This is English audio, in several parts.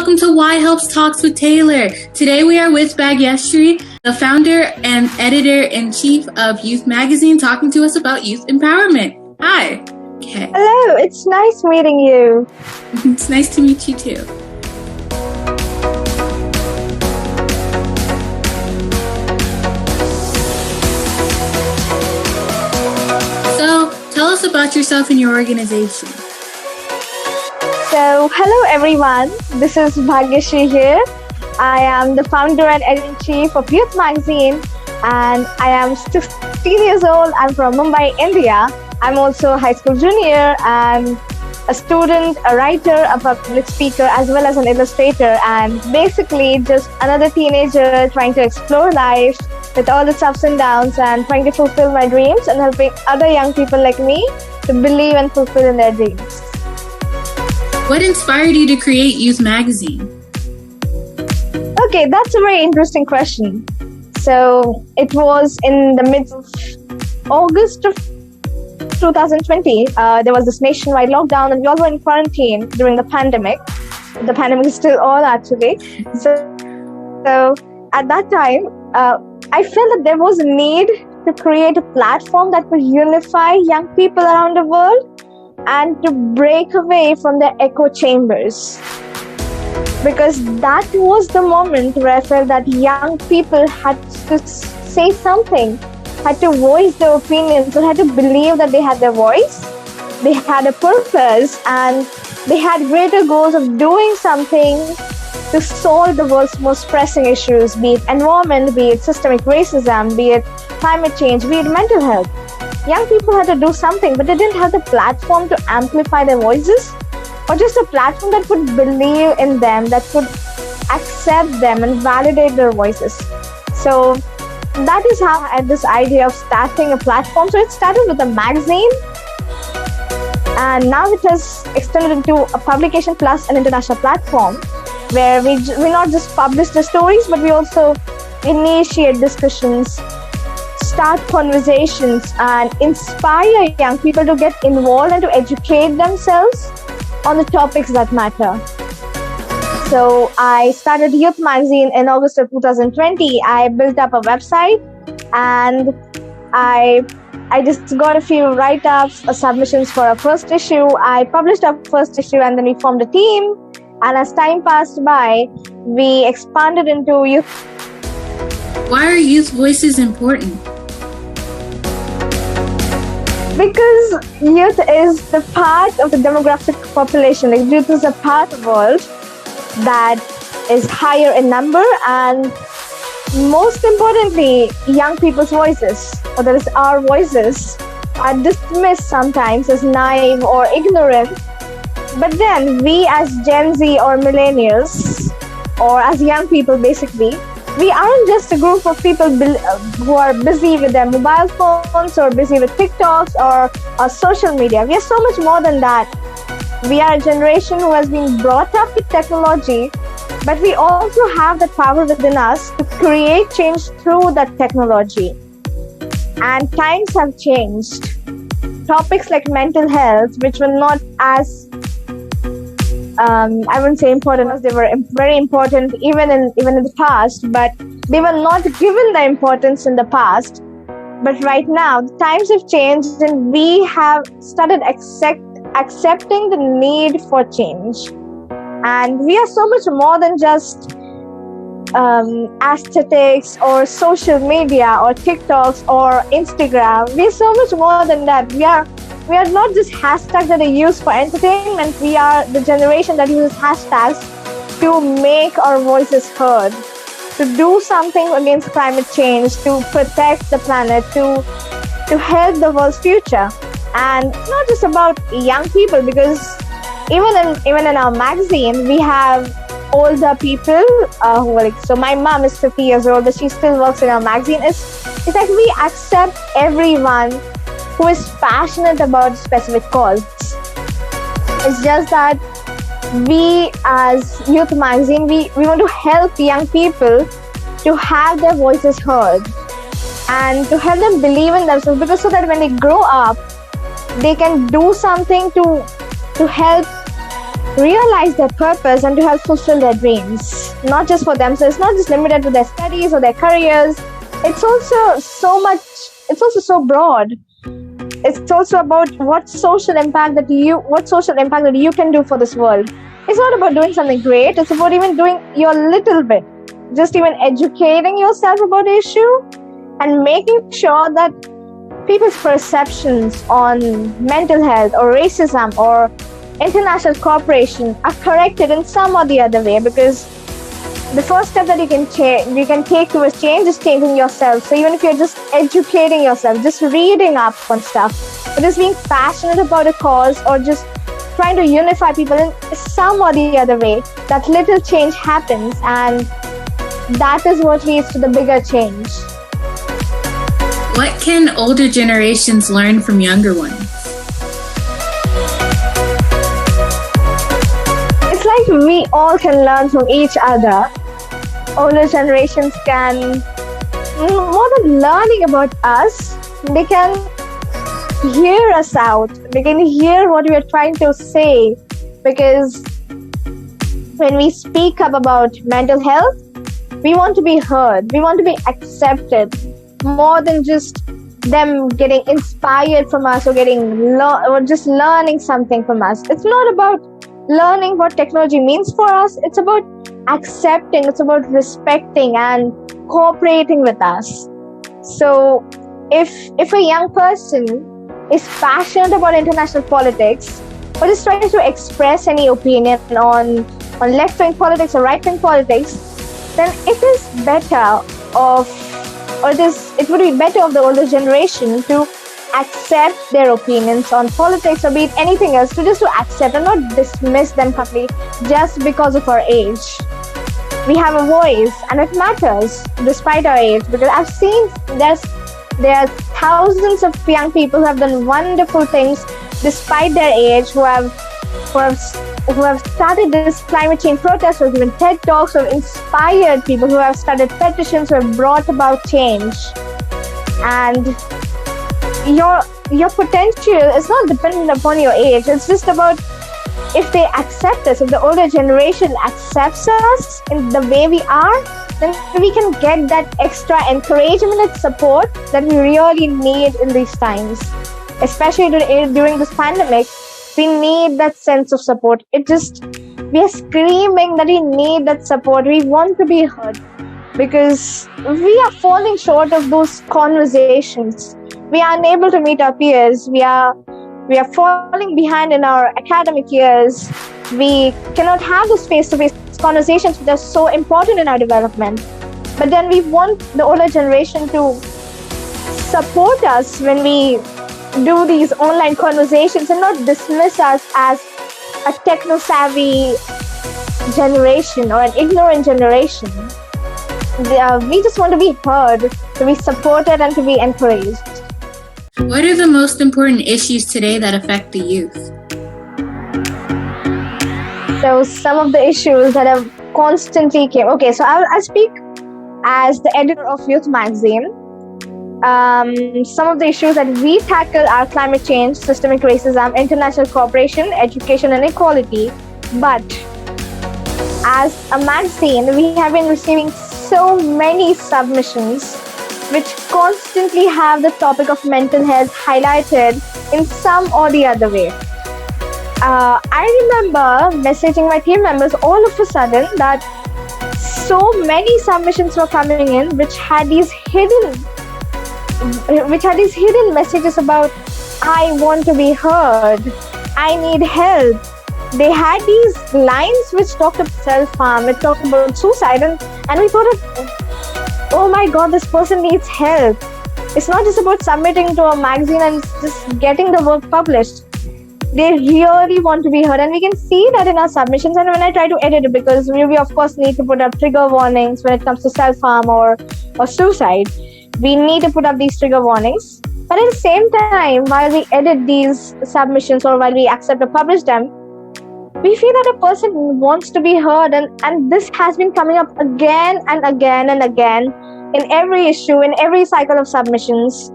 welcome to YHELP's Talks with Taylor. Today we are with Bhagyashree, the founder and editor-in-chief of Youth Magazine, talking to us about youth empowerment. Hi. Okay. Hello, it's nice meeting you. It's nice to meet you too. So, tell us about yourself and your organization. So, hello everyone. This is Bhagyashree here. I am the founder and editor-in-chief of Youth Magazine, and I am 16 years old. I'm from Mumbai, India. I'm also a high school junior and a student, a writer, a public speaker, as well as an illustrator, and basically just another teenager trying to explore life with all its ups and downs and trying to fulfill my dreams and helping other young people like me to believe and fulfill in their dreams. What inspired you to create Youth Magazine? Okay, that's a very interesting question. So it was in the mid-August of 2020. There was this nationwide lockdown and we all were in quarantine during the pandemic. The pandemic is still on actually. So at that time, I felt that there was a need to create a platform that would unify young people around the world and to break away from the echo chambers. Because that was the moment where I felt that young people had to say something, had to voice their opinions, and had to believe that they had their voice, they had a purpose, and they had greater goals of doing something to solve the world's most pressing issues, be it environment, be it systemic racism, be it climate change, be it mental health. Young people had to do something, but they didn't have the platform to amplify their voices, or just a platform that would believe in them, that would accept them and validate their voices. So that is how I had this idea of starting a platform. So it started with a magazine, and now it has extended into a publication plus an international platform where we not just publish the stories, but we also initiate discussions, start conversations, and inspire young people to get involved and to educate themselves on the topics that matter. So I started Youth Magazine in August of 2020. I built up a website and I just got a few write-ups, submissions for our first issue. I published our first issue and then we formed a team. And as time passed by, we expanded into youth. Why are youth voices important? Because youth is the part of the demographic population. Like youth is a part of the world that is higher in number, and most importantly, young people's voices, or that is our voices, are dismissed sometimes as naive or ignorant. But then we as Gen Z or millennials, or as young people basically, we aren't just a group of people who are busy with their mobile phones or busy with TikToks or social media. We are so much more than that. We are a generation who has been brought up with technology, but we also have the power within us to create change through that technology. And times have changed. Topics like mental health, which were not as I wouldn't say important, as they were very important even in the past, but they were not given the importance in the past. But right now, the times have changed and we have started accepting the need for change. And we are so much more than just aesthetics or social media or TikToks or Instagram. We are so much more than that. We are not just hashtags that are used for entertainment. We are the generation that uses hashtags to make our voices heard, to do something against climate change, to protect the planet, to help the world's future. And it's not just about young people, because even in our magazine, we have older people who are like, so my mom is 50 years old, but she still works in our magazine. It's like we accept everyone who is passionate about specific cause. It's just that we as Youth Magazine, we want to help young people to have their voices heard and to help them believe in themselves, because so that when they grow up, they can do something to help realize their purpose and to help fulfill their dreams, not just for them. So it's not just limited to their studies or their careers. It's also so broad. It's also about what social impact that you can do for this world. It's not about doing something great. It's about even doing your little bit, just even educating yourself about the issue and making sure that people's perceptions on mental health or racism or international cooperation are corrected in some or the other way, because the first step that you can take towards change is changing yourself. So even if you're just educating yourself, just reading up on stuff, or just being passionate about a cause, or just trying to unify people in some or the other way, that little change happens, and that is what leads to the bigger change. What can older generations learn from younger ones? It's like we all can learn from each other. Older generations can, more than learning about us, they can hear us out. They can hear what we are trying to say, because when we speak up about mental health, we want to be heard. We want to be accepted, more than just them getting inspired from us or or just learning something from us. It's not about learning what technology means for us. It's about accepting. It's about respecting and cooperating with us. So if a young person is passionate about international politics, or is trying to express any opinion on left-wing politics or right-wing politics, then it is better it would be better of the older generation to accept their opinions on politics, or be it anything else, to accept and not dismiss them completely just because of our age. We have a voice and it matters despite our age, because I've seen there are thousands of young people who have done wonderful things despite their age, who have started this climate change protest, who have given TED Talks, who have inspired people, who have started petitions, who have brought about change. And your potential is not dependent upon your age. It's just about if they accept us, if the older generation accepts us in the way we are, then we can get that extra encouragement and support that we really need in these times. Especially during this pandemic, we need that sense of support. We are screaming that we need that support. We want to be heard, because we are falling short of those conversations. We are unable to meet our peers. We are falling behind in our academic years. We cannot have those face-to-face conversations that are so important in our development. But then we want the older generation to support us when we do these online conversations and not dismiss us as a techno-savvy generation or an ignorant generation. We just want to be heard, to be supported, and to be encouraged. What are the most important issues today that affect the youth? So some of the issues that have constantly came. Okay, so I'll speak as the editor of Youth magazine. Some of the issues that we tackle are climate change, systemic racism, international cooperation, education and equality. But as a magazine, we have been receiving so many submissions which constantly have the topic of mental health highlighted in some or the other way. I remember messaging my team members all of a sudden that so many submissions were coming in which had these hidden messages about, I want to be heard, I need help. They had these lines which talked about self-harm, it talked about suicide, and we thought, oh my god, this person needs help. It's not just about submitting to a magazine and just getting the work published. They really want to be heard, and we can see that in our submissions. And when I try to edit it, because we of course need to put up trigger warnings when it comes to self-harm or suicide, we need to put up these trigger warnings. But at the same time, while we edit these submissions or while we accept or publish them, we feel that a person wants to be heard, and this has been coming up again and again and again in every issue, in every cycle of submissions.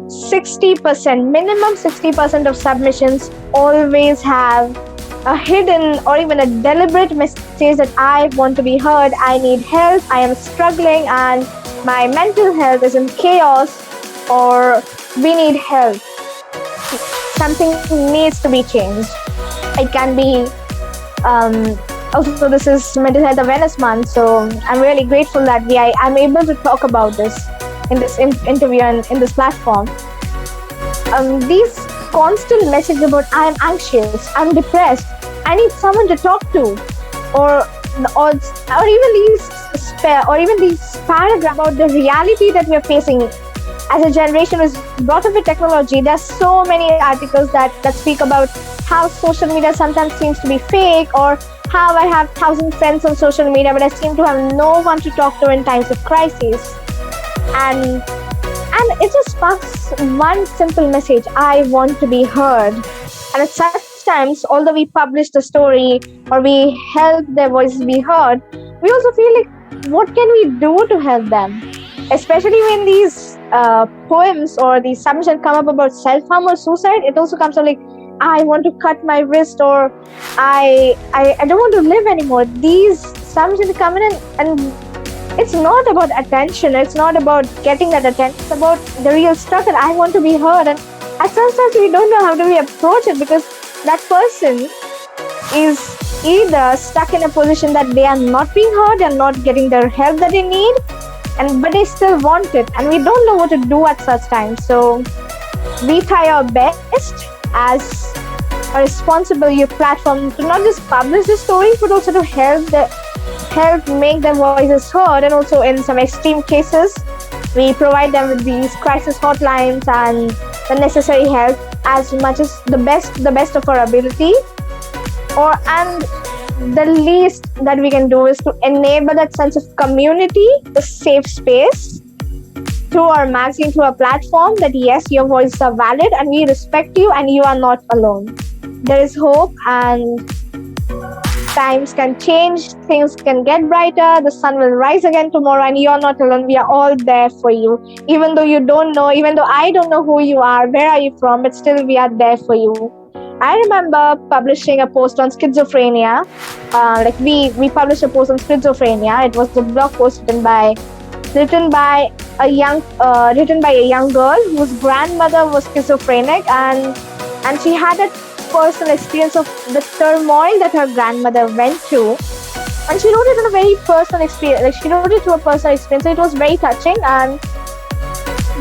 60%, minimum 60% of submissions always have a hidden or even a deliberate message that I want to be heard, I need help, I am struggling, and my mental health is in chaos, or we need help. Something needs to be changed. It can be, also this is Mental Health Awareness Month, so I'm really grateful that I'm able to talk about this in this interview and in this platform. These constant messages about I am anxious, I'm depressed, I need someone to talk to, or even these paragraphs about the reality that we are facing as a generation is brought up with technology. There's so many articles that speak about how social media sometimes seems to be fake, or how I have 1,000 friends on social media, but I seem to have no one to talk to in times of crisis. And it just sparks one simple message: I want to be heard. And at such times, although we publish the story or we help their voices be heard, we also feel like, what can we do to help them? Especially when these poems or these submissions come up about self-harm or suicide, it also comes up like, I want to cut my wrist, or I don't want to live anymore. These submissions come in, and it's not about attention. It's not about getting that attention. It's about the real struggle. I want to be heard. And at sometimes we don't know how do we approach it, because that person is either stuck in a position that they are not being heard and not getting the help that they need, but they still want it, and we don't know what to do at such times. So we try our best as a responsible youth platform to not just publish the stories, but also to help make their voices heard. And also in some extreme cases, we provide them with these crisis hotlines and the necessary help as much as the best of our ability. And the least that we can do is to enable that sense of community, the safe space, through our magazine, through our platform, that yes, your voices are valid and we respect you and you are not alone. There is hope, and times can change, things can get brighter, the sun will rise again tomorrow, and you are not alone. We are all there for you. Even though you don't know, even though I don't know who you are, where are you from, but still we are there for you. I remember publishing a post on schizophrenia. We published a post on schizophrenia. It was a blog post written by a young girl whose grandmother was schizophrenic, and she had a personal experience of the turmoil that her grandmother went through, and she wrote it in a very personal experience. So it was very touching. And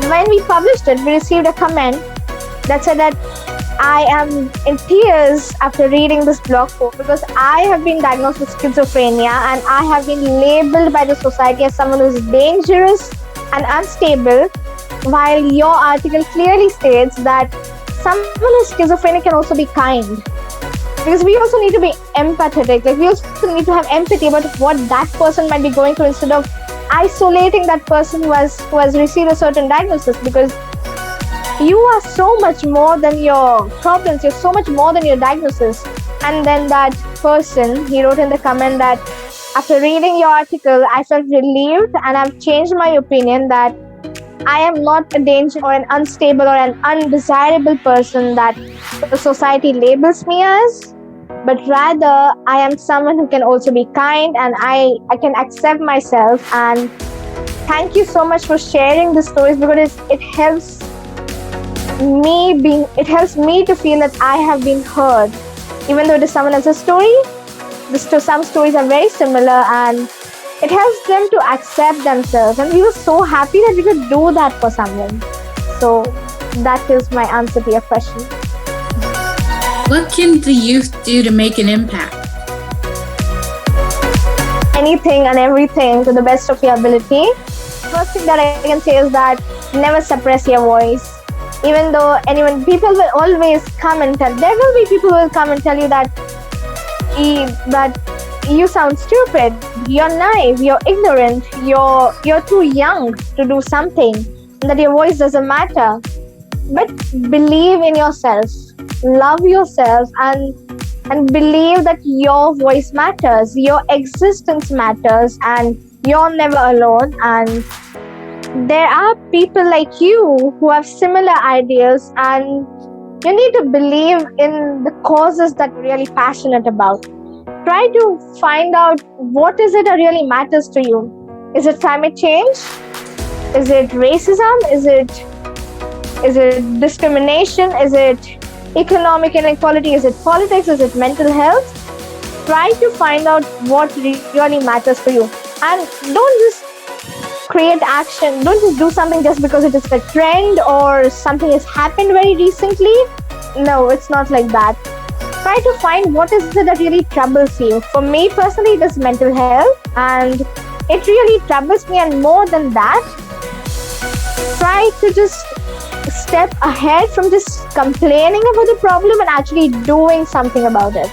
when we published it, we received a comment that said that I am in tears after reading this blog post, because I have been diagnosed with schizophrenia and I have been labeled by the society as someone who is dangerous and unstable, while your article clearly states that someone who is schizophrenic can also be kind. Because we also need to be empathetic. We also need to have empathy about what that person might be going through, instead of isolating that person who has received a certain diagnosis. Because you are so much more than your problems, you're so much more than your diagnosis. And then that person, he wrote in the comment that after reading your article, I felt relieved and I've changed my opinion that I am not a danger or an unstable or an undesirable person that the society labels me as, but rather I am someone who can also be kind, and I can accept myself. And thank you so much for sharing the stories, because it helps me to feel that I have been heard, even though it is someone else's story. Some stories are very similar, and it helps them to accept themselves. And we were so happy that we could do that for someone. So that is my answer to your question. What can the youth do to make an impact? Anything and everything to the best of your ability. First thing that I can say is that never suppress your voice. Even though people will always come and tell you that you sound stupid, you're naive, you're ignorant, you're too young to do something, and that your voice doesn't matter. But believe in yourself, love yourself, and believe that your voice matters, your existence matters, and you're never alone. And there are people like you who have similar ideas, and You need to believe in the causes that you're really passionate about. Try to find out what is it that really matters to you. Is it climate change? Is it racism? Is it discrimination? Is it economic inequality? Is it politics? Is it mental health? Try to find out what really matters for you. And don't just create action. Don't just do something just because it is a trend or something has happened very recently. No, it's not like that. Try to find what is it that really troubles you. For me personally, it is mental health, and it really troubles me. And more than that, try to just step ahead from just complaining about the problem and actually doing something about it.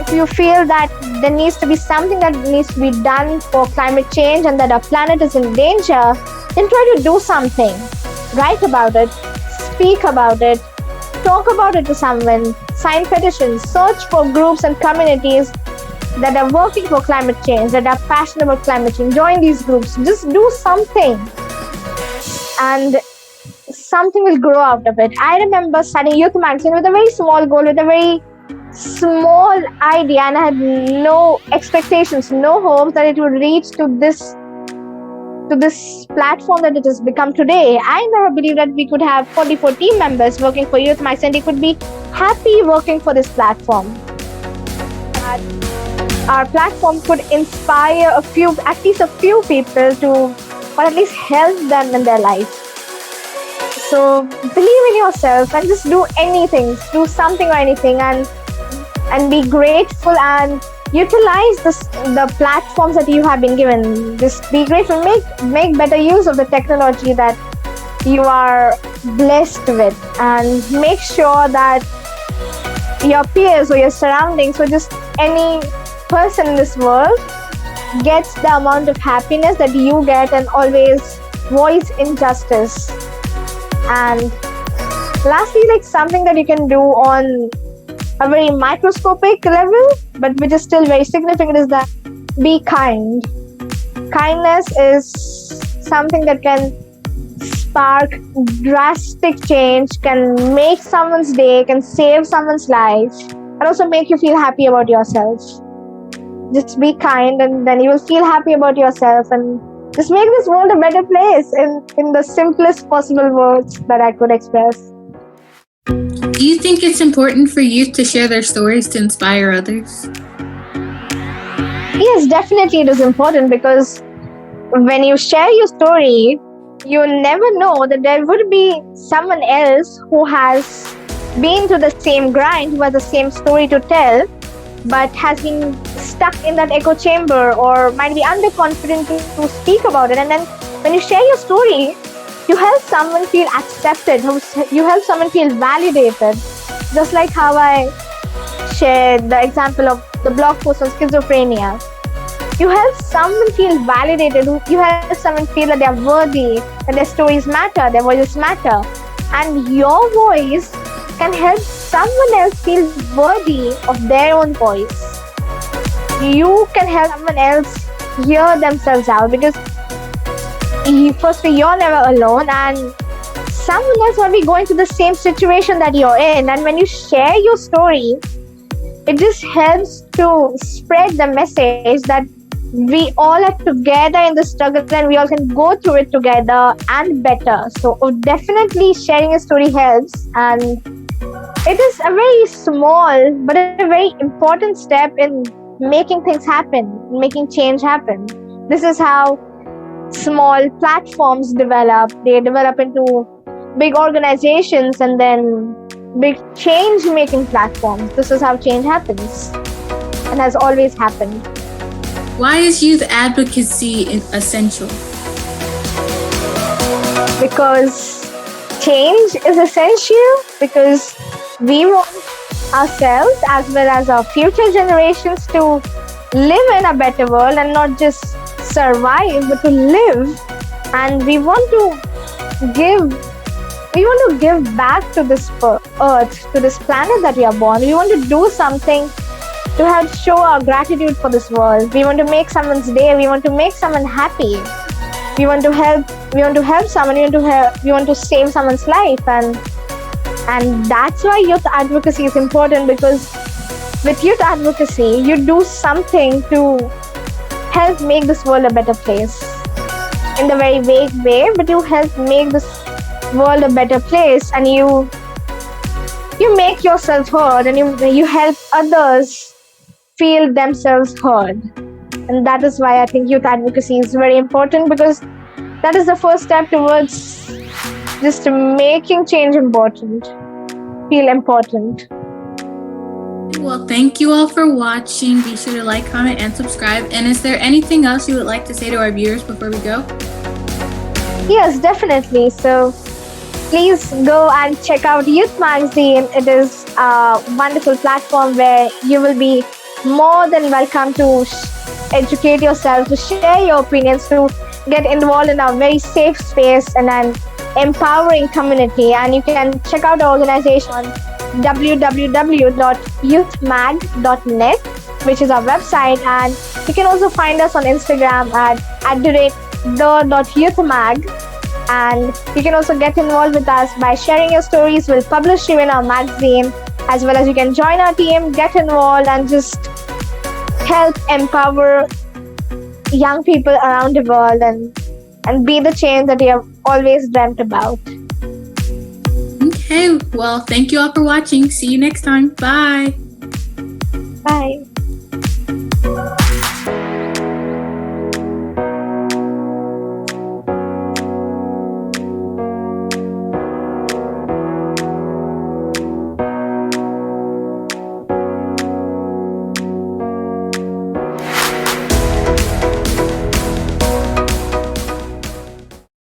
If you feel that there needs to be something that needs to be done for climate change and that our planet is in danger, then try to do something. Write about it, speak about it, talk about it to someone, sign petitions, search for groups and communities that are working for climate change, that are passionate about climate change. Join these groups. Just do something. And something will grow out of it. I remember starting Youth Magazine with a very small goal, with a very small idea, and I had no expectations, no hopes that it would reach to this platform that it has become today. I never believed that we could have 44 team members working for Youth Magazine and they could be happy working for this platform. That our platform could inspire at least a few people to, or at least help them in their life. So believe in yourself and just do anything, do something or anything, and be grateful and utilize the platforms that you have been given. Just be grateful, make better use of the technology that you are blessed with, and make sure that your peers or your surroundings or just any person in this world gets the amount of happiness that you get, and always voice injustice. And lastly, like something that you can do on a very microscopic level, but which is still very significant, is that be kind. Kindness is something that can spark drastic change, can make someone's day, can save someone's life, and also make you feel happy about yourself. Just be kind, and then you will feel happy about yourself, and just make this world a better place in the simplest possible words that I could express. Do you think it's important for youth to share their stories to inspire others? Yes, definitely it is important, because when you share your story, you never know that there would be someone else who has been through the same grind, who has the same story to tell, but has been stuck in that echo chamber or might be underconfident to speak about it. And then when you share your story, you help someone feel accepted, you help someone feel validated. Just like how I shared the example of the blog post on schizophrenia. You help someone feel validated, you help someone feel that they are worthy, that their stories matter, their voices matter. And your voice can help someone else feel worthy of their own voice. You can help someone else hear themselves out, because firstly, you're never alone, and someone else might be going through the same situation that you're in. And when you share your story, it just helps to spread the message that we all are together in the struggle and we all can go through it together and better. So definitely sharing a story helps, and it is a very small but a very important step in making things happen, making change happen. This is how small platforms develop. They develop into big organizations and then big change-making platforms. This is how change happens and has always happened. Why is youth advocacy essential? Because change is essential, because we want ourselves as well as our future generations to live in a better world and not just survive, but to live. And we want to give back to this earth, to this planet that we are born. We want to do something to help show our gratitude for this world. We want to make someone's day. We want to make someone happy. We want to help someone. We want to save someone's life. And And that's why youth advocacy is important, because with youth advocacy, you do something to help make this world a better place. In the very vague way, but you help make this world a better place, and you make yourself heard, and you help others feel themselves heard. And that is why I think youth advocacy is very important, because that is the first step towards just making change important, feel important. Well, thank you all for watching. Be sure to like, comment, and subscribe. And is there anything else you would like to say to our viewers before we go? Yes, definitely. So please go and check out Youth Magazine. It is a wonderful platform where you will be more than welcome to educate yourself, to share your opinions, to get involved in a very safe space and an empowering community. And you can check out our organization on www.youthmag.net, which is our website. And you can also find us on Instagram at @the.youthmag. And you can also get involved with us by sharing your stories. We'll publish you in our magazine, as well as you can join our team, get involved, and just help empower young people around the world and be the change that you have always dreamt about. Okay, well, thank you all for watching. See you next time. Bye. Bye.